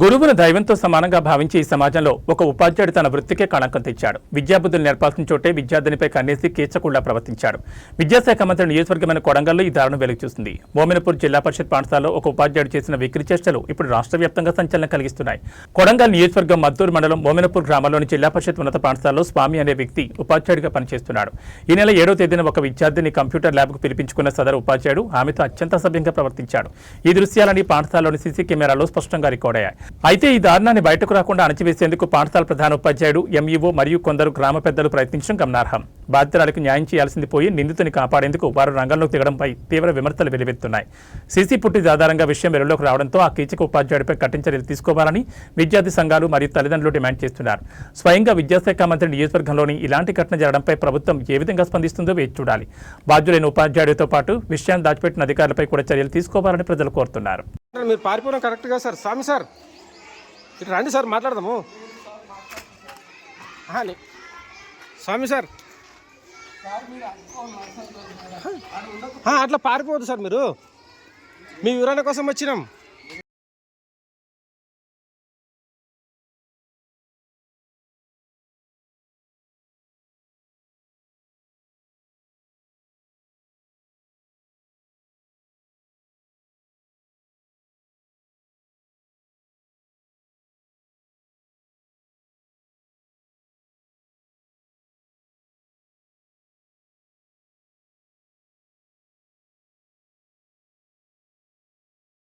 గురువును దైవంతో సమానంగా భావించి ఈ సమాజంలో ఒక ఉపాధ్యాయుడు తన వృత్తికే కళంకం తెచ్చాడు. విద్యాబుద్ధులు నేర్పాల్సిన చోటే విద్యార్థినిపై కన్నేసి కీచకుండా ప్రవర్తించాడు. విద్యాశాఖ మంత్రి నియోజకవర్గమైన కొడంగల్లో ఈ దారుణం వెలుగు చూసింది. మోమినపూర్ జిల్లా పరిషత్ పాఠశాలలో ఒక ఉపాధ్యాయుడు చేసిన వికృతి చేష్టలు ఇప్పుడు రాష్ట్ర వ్యాప్తంగా సంచలనం కలిగిస్తున్నాయి. కొడంగల్ నియోజకవర్గం మద్దూరు మండలం మోమినపూర్ గ్రామంలోని జిల్లా పరిషత్ ఉన్నత పాఠశాలలో స్వామి అనే వ్యక్తి ఉపాధ్యాయుడిగా పనిచేస్తున్నాడు. ఈ నెల 7వ తేదీన ఒక విద్యార్థిని కంప్యూటర్ ల్యాబ్కు పిలిపించుకున్న సదరు ఉపాధ్యాయుడు ఆమెతో అత్యంత అసభ్యంగా ప్రవర్తించాడు. ఈ దృశ్యాలని పాఠశాలలోని సీసీ కెమెరాలో స్పష్టంగా రికార్డయ్యాయి. అయితే ఈ దారుణాన్ని బయటకు రాకుండా అణచివేసేందుకు పాఠశాల ప్రధాన ఉపాధ్యాయుడు, ఎంఈఓ మరియు కొందరు గ్రామ పెద్దలు ప్రయత్నించడం గమనార్హం. బాధితురాలకు న్యాయం చేయాల్సింది పోయి నిందితుని కాపాడేందుకు వారు రంగంలోకి దిగడంపై తీవ్ర విమర్శలు వెలువెత్తున్నాయి. సీసీ ఫుటేజ్ ఆధారంగా విషయం వెలుగులోకి రావడంతో ఆ కీచక ఉపాధ్యాయుడిపై కఠిన చర్యలు తీసుకోవాలని విద్యార్థి సంఘాలు మరియు తల్లిదండ్రులు డిమాండ్ చేస్తున్నారు. స్వయంగా విద్యాశాఖ మంత్రి నియోజకవర్గంలోని ఇలాంటి ఘటన జరగడంపై ప్రభుత్వం ఏ విధంగా స్పందిస్తుందో వేచి చూడాలి. బాధ్యులైన ఉపాధ్యాయుడితో పాటు విషయాన్ని దాచిపెట్టిన అధికారులపై కూడా చర్యలు తీసుకోవాలని ప్రజలు కోరుతున్నారు. మీరు పారిపోవడం కరెక్ట్గా సార్. స్వామి సార్ ఇటు రండి సార్, మాట్లాడదాము. స్వామి సార్ అట్లా పారిపోవద్దు సార్, మీరు మీ వివరణ కోసం వచ్చినాం.